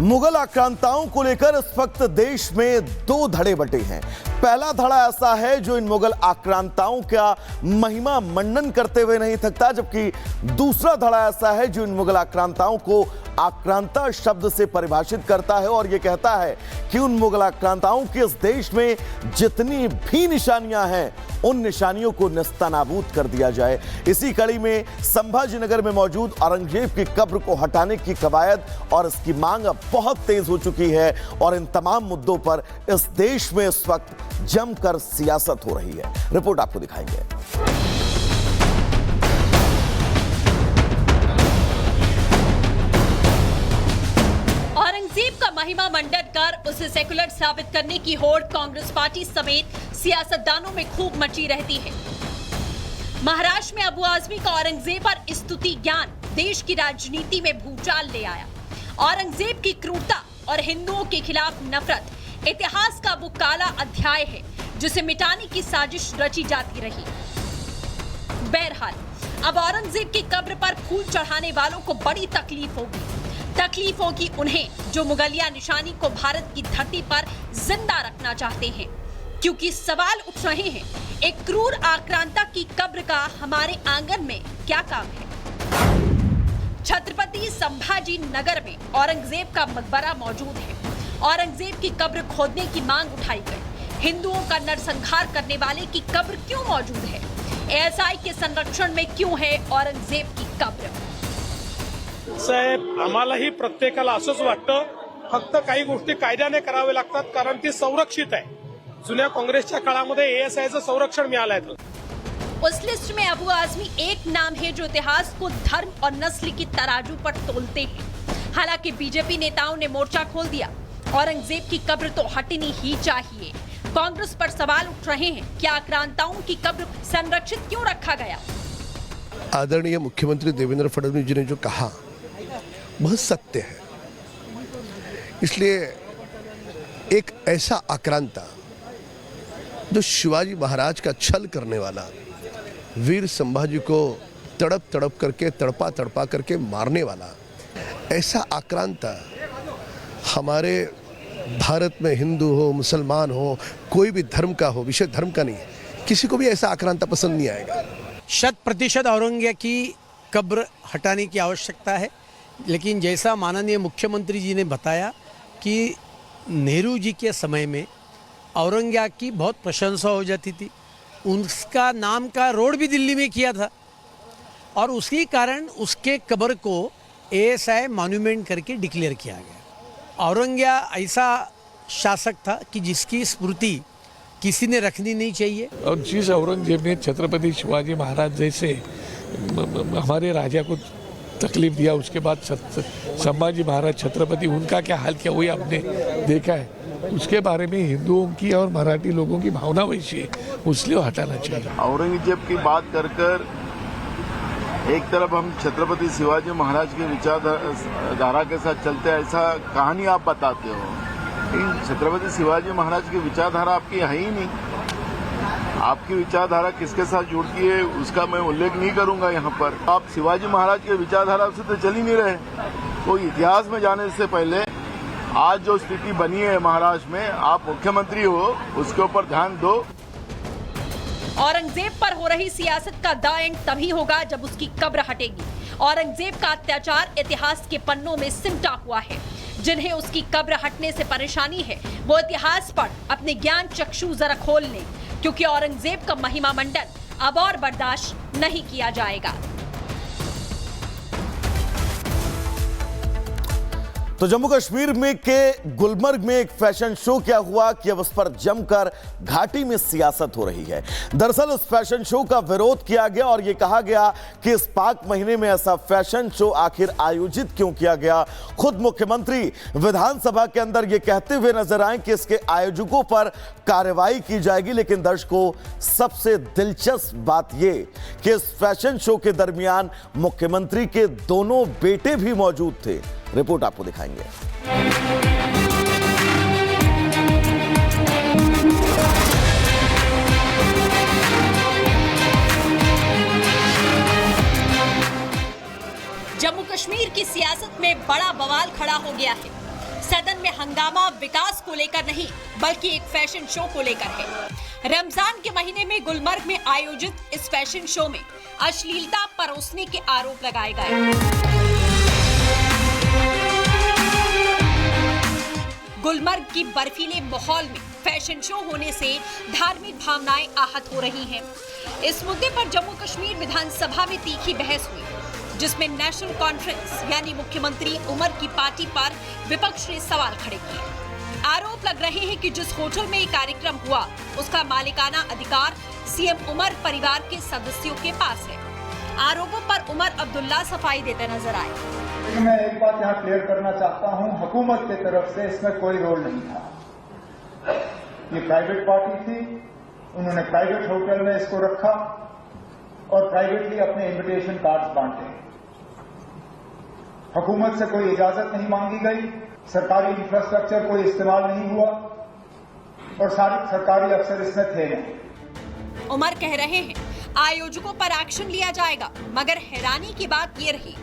मुगल आक्रांताओं को लेकर इस वक्त देश में दो धड़े बटे हैं। पहला धड़ा ऐसा है जो इन मुगल आक्रांताओं का महिमा मंडन करते हुए नहीं थकता, जबकि दूसरा धड़ा ऐसा है जो इन मुगल आक्रांताओं को आक्रांता शब्द से परिभाषित करता है और यह कहता है कि उन मुगल आक्रांताओं के इस देश में जितनी भी निशानियां हैं उन निशानियों को नेस्तनाबूद कर दिया जाए। इसी कड़ी में संभाजीनगर में मौजूद औरंगजेब की कब्र को हटाने की कवायद और इसकी मांग अब बहुत तेज हो चुकी है और इन तमाम मुद्दों पर इस देश में इस वक्त जमकर सियासत हो रही है। रिपोर्ट आपको दिखाएंगे। औरंगजेब का महिमा मंडन कर उसे सेकुलर साबित करने की होड़ कांग्रेस पार्टी समेत सियासतदानों में खूब मची रहती है। महाराष्ट्र में अबू आजमी का औरंगजेब पर स्तुति ज्ञान देश की राजनीति में भूचाल ले आया। औरंगजेब की क्रूरता और हिंदुओं के खिलाफ नफरत इतिहास का वो काला अध्याय है जिसे मिटाने की साजिश रची जाती रही। बहरहाल अब औरंगजेब की कब्र पर फूल चढ़ाने वालों को बड़ी तकलीफ होगी उन्हें जो मुगलिया निशानी को भारत की धरती पर जिंदा रखना चाहते हैं, क्योंकि सवाल उठ रहे हैं एक क्रूर आक्रांता की कब्र का हमारे आंगन में क्या काम है। छत्रपति संभाजी नगर में औरंगजेब का मकबरा मौजूद है। औरंगजेब की कब्र खोदने की मांग उठाई गई। हिंदुओं का नरसंहार करने वाले की कब्र क्यों मौजूद है? एएसआई के संरक्षण में क्यों है औरंगजेब की कब्र? साहेब, आम्हालाही प्रत्येकाला असंच वाटतं, फक्त काही गोष्टी कायद्याने करावे लागतात कारण ती संरक्षित आहे। जुन्या काँग्रेसच्या काळामध्ये एएसआयचं संरक्षण मिळालंय। उस लिस्ट में अबू आजमी एक नाम है जो इतिहास को धर्म और नस्ल की तराजू पर तोलते हैं। हालांकि बीजेपी नेताओं ने मोर्चा खोल दिया। औरंगजेब की कब्र तो हटनी ही चाहिए। कांग्रेस पर सवाल उठ रहे हैं कि आक्रांताओं की कब्र संरक्षित क्यों रखा गया? आदरणीय मुख्यमंत्री देवेंद्र फडणवीस जी ने जो कहा बहुत सत्य है। इसलिए एक ऐसा आक्रांता जो शिवाजी महाराज का छल करने वाला, वीर संभाजी को तड़प तड़प करके तड़पा तड़पा करके मारने वाला, ऐसा आक्रांता हमारे भारत में हिंदू हो, मुसलमान हो, कोई भी धर्म का हो, विषय धर्म का नहीं है, किसी को भी ऐसा आक्रांता पसंद नहीं आएगा। 100% औरंगजेब की कब्र हटाने की आवश्यकता है, लेकिन जैसा माननीय मुख्यमंत्री जी ने बताया कि नेहरू जी के समय में औरंगजेब की बहुत प्रशंसा हो जाती थी। उसका नाम का रोड भी दिल्ली में किया था और उसी कारण उसके कब्र को एएसआई मॉन्यूमेंट करके डिक्लेयर किया गया। औरंगजेब ऐसा शासक था कि जिसकी स्मृति किसी ने रखनी नहीं चाहिए। और जिस औरंगजेब ने छत्रपति शिवाजी महाराज जैसे हमारे राजा को तकलीफ दिया, उसके बाद संभाजी महाराज छत्रपति, उनका क्या हाल किया वही आपने देखा है। उसके बारे में हिंदुओं की और मराठी लोगों की भावना वैसी है, इसलिए हटाना चाहिए। औरंगजेब की बात कर एक तरफ हम छत्रपति शिवाजी महाराज की विचारधारा के साथ चलते हैं, ऐसा कहानी आप बताते हो। छत्रपति शिवाजी महाराज की विचारधारा आपकी है ही नहीं। आपकी विचारधारा किसके साथ जुड़ती है उसका मैं उल्लेख नहीं करूंगा यहाँ पर। आप शिवाजी महाराज की विचारधारा से तो चल ही नहीं रहे। तो इतिहास में जाने से पहले आज जो स्थिति बनी है महाराष्ट्र में, आप मुख्यमंत्री हो, उसके ऊपर ध्यान दो। औरंगजेब पर हो रही सियासत का द एंड तभी होगा जब उसकी कब्र हटेगी। औरंगजेब का अत्याचार इतिहास के पन्नों में सिमटा हुआ है। जिन्हें उसकी कब्र हटने से परेशानी है वो इतिहास पर अपने ज्ञान चक्षु जरा खोल लें, क्योंकि औरंगजेब का महिमा मंडन अब और बर्दाश्त नहीं किया जाएगा। तो जम्मू कश्मीर में के गुलमर्ग में एक फैशन शो क्या हुआ कि अब उस पर जमकर घाटी में सियासत हो रही है। दरअसल इस फैशन शो का विरोध किया गया और यह कहा गया कि इस पाक महीने में ऐसा फैशन शो आखिर आयोजित क्यों किया गया। खुद मुख्यमंत्री विधानसभा के अंदर यह कहते हुए नजर आए कि इसके आयोजकों पर कार्रवाई की जाएगी। लेकिन दर्शकों, सबसे दिलचस्प बात यह कि इस फैशन शो के दरमियान मुख्यमंत्री के दोनों बेटे भी मौजूद थे। रिपोर्ट आपको दिखाएंगे। जम्मू कश्मीर की सियासत में बड़ा बवाल खड़ा हो गया है। सदन में हंगामा विकास को लेकर नहीं बल्कि एक फैशन शो को लेकर है। रमजान के महीने में गुलमर्ग में आयोजित इस फैशन शो में अश्लीलता परोसने के आरोप लगाए गए। गुलमर्ग की बर्फीले माहौल में फैशन शो होने से धार्मिक भावनाएं आहत हो रही हैं। इस मुद्दे पर जम्मू कश्मीर विधानसभा में तीखी बहस हुई, जिसमें नेशनल कॉन्फ्रेंस यानी मुख्यमंत्री उमर की पार्टी पर विपक्ष ने सवाल खड़े किए। आरोप लग रहे हैं कि जिस होटल में ये कार्यक्रम हुआ उसका मालिकाना अधिकार सीएम उमर परिवार के सदस्यों के पास है। आरोपों पर उमर अब्दुल्ला सफाई देते नजर आए। मैं एक बात यहाँ क्लियर करना चाहता हूँ, हुकूमत की तरफ से इसमें कोई रोल नहीं था। ये प्राइवेट पार्टी थी, उन्होंने प्राइवेट होटल में इसको रखा और प्राइवेटली अपने इनविटेशन कार्ड्स बांटे। हुकूमत से कोई इजाजत नहीं मांगी गई, सरकारी इंफ्रास्ट्रक्चर कोई इस्तेमाल नहीं हुआ और सारे सरकारी अफसर इसमें थे नहीं। उमर कह रहे हैं आयोजकों पर एक्शन लिया जाएगा, मगर हैरानी की बात ये रही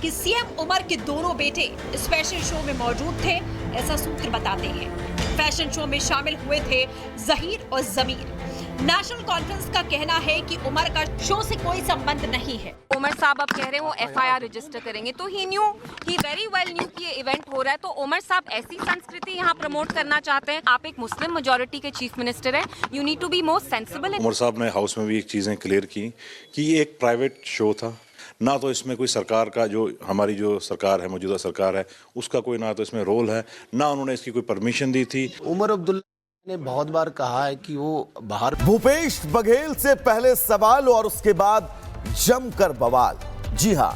कि सीएम उमर के दोनों बेटे इस फैशन शो में मौजूद थे, ऐसा सूत्र बताते हैं। फैशन शो में शामिल हुए थे जहीर और जमीर। नेशनल कॉन्फ्रेंस का कहना है कि उमर का शो से कोई संबंध नहीं है। उमर साहब अब कह रहे हैं वो एफआईआर रजिस्टर करेंगे, तो ही वेरी वेल न्यू कि ये इवेंट हो रहा है। तो उमर साहब ऐसी संस्कृति यहाँ प्रमोट करना चाहते हैं। आप एक मुस्लिम मेजोरिटी के चीफ मिनिस्टर हैं, you need to be more sensible. Omar साहब ने हाउस में भी एक चीजें क्लियर की कि ये एक प्राइवेट शो था, ना तो इसमें कोई सरकार का जो हमारी जो सरकार है, मौजूदा सरकार है, उसका कोई ना तो इसमें रोल है, ना उन्होंने इसकी कोई परमिशन दी थी। उमर अब्दुल्ला ने बहुत बार कहा है कि वो बाहर। भूपेश बघेल से पहले सवाल और उसके बाद जमकर बवाल। जी हां,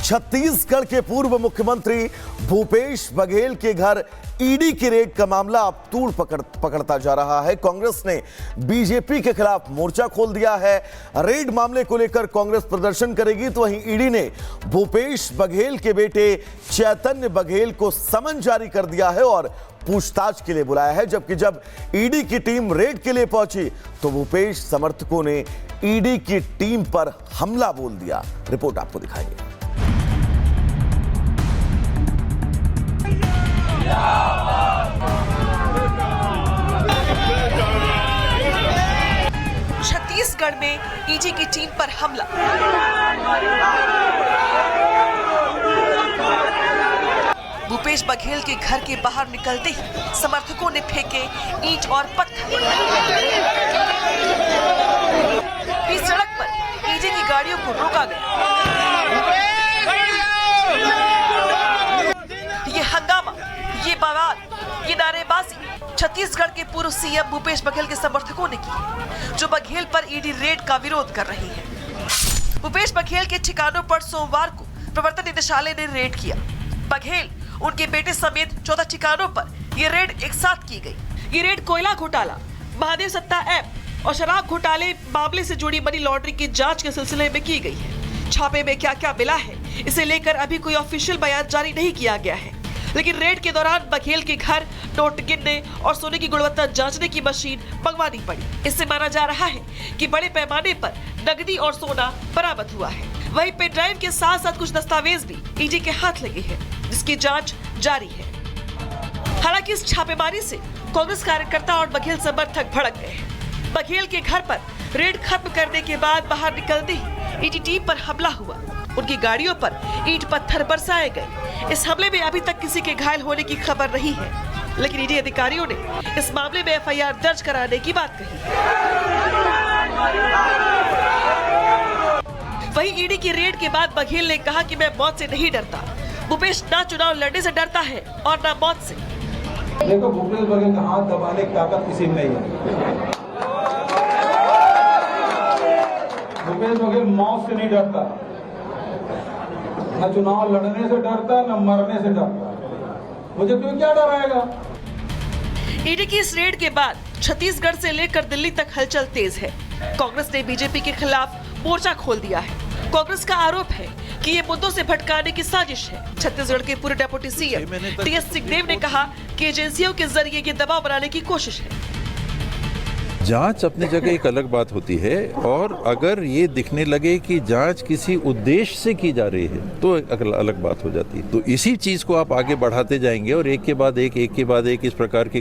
छत्तीसगढ़ के पूर्व मुख्यमंत्री भूपेश बघेल के घर ईडी की रेड का मामला अब तूड़ पकड़ता जा रहा है। कांग्रेस ने बीजेपी के खिलाफ मोर्चा खोल दिया है। रेड मामले को लेकर कांग्रेस प्रदर्शन करेगी, तो वहीं ईडी ने भूपेश बघेल के बेटे चैतन्य बघेल को समन जारी कर दिया है और पूछताछ के लिए बुलाया है। जबकि जब ईडी की टीम रेड के लिए पहुंची तो भूपेश समर्थकों ने ईडी की टीम पर हमला बोल दिया। रिपोर्ट आपको दिखाएंगे। छत्तीसगढ़ में ईडी की टीम पर हमला। भूपेश बघेल के घर के बाहर निकलते ही समर्थकों ने फेंके ईंट और पत्थर। बीच सड़क पर ईडी की गाड़ियों को रोका गया। ये हंगामा, ये बवाल, ये नारेबाजी छत्तीसगढ़ के पूर्व सीएम भूपेश बघेल के समर्थकों ने की, जो बघेल पर ईडी रेड का विरोध कर रही है। भूपेश बघेल के ठिकानों पर सोमवार को प्रवर्तन निदेशालय ने रेड किया। बघेल, उनके बेटे समेत 14 ठिकानों पर ये रेड एक साथ की गई। ये रेड कोयला घोटाला, महादेव सत्ता ऐप और शराब घोटाले मामले से जुड़ी मनी लॉन्ड्रिंग की जांच के सिलसिले में की गई है। छापे में क्या क्या मिला है, इसे लेकर अभी कोई ऑफिशियल बयान जारी नहीं किया गया है, लेकिन रेड के दौरान बघेल के घर नोट गिनने और सोने की गुणवत्ता जांचने की मशीन मंगवानी पड़ी। इससे माना जा रहा है कि बड़े पैमाने पर नकदी और सोना बरामद हुआ है। वहीं पेन ड्राइव के साथ साथ कुछ दस्तावेज भी ईडी के हाथ लगे हैं, जिसकी जांच जारी है। हालांकि इस छापेमारी से कांग्रेस कार्यकर्ता और बघेल समर्थक भड़क गए हैं। बघेल के घर पर रेड खत्म करने के बाद बाहर निकलते ही ईडी टीम पर हमला हुआ। उनकी गाड़ियों पर ईंट पत्थर बरसाए गए। इस हमले में अभी तक किसी के घायल होने की खबर नहीं है, लेकिन ईडी अधिकारियों ने इस मामले में एफआईआर दर्ज कराने की बात कही। वहीं ईडी की रेड के बाद बघेल ने कहा कि मैं मौत से नहीं डरता। भूपेश ना चुनाव लड़ने से डरता है और ना मौत से। देखो, भूपेश बघेल का हाथ दबाने की ताकत किसी में नहीं है। भूपेश बघेल मौत से नहीं डरता, न चुनाव लड़ने से डरता, न मरने से डरता। मुझे क्यों क्या डराएगा। ईडी की इस रेड के बाद छत्तीसगढ़ से लेकर दिल्ली तक हलचल तेज है। कांग्रेस ने बीजेपी के खिलाफ मोर्चा खोल दिया है। कांग्रेस का आरोप है कि ये मुद्दों से भटकाने की साजिश है। छत्तीसगढ़ के पूर्व डेप्यूटी सीएम टीएस सिंहदेव ने कहा कि एजेंसियों के जरिए ये दबाव बनाने की कोशिश है। जांच अपनी जगह एक अलग बात होती है, और अगर ये दिखने लगे कि जांच किसी उद्देश्य से की जा रही है तो एक अलग बात हो जाती है। तो इसी चीज को आप आगे बढ़ाते जाएंगे और एक के बाद एक इस प्रकार की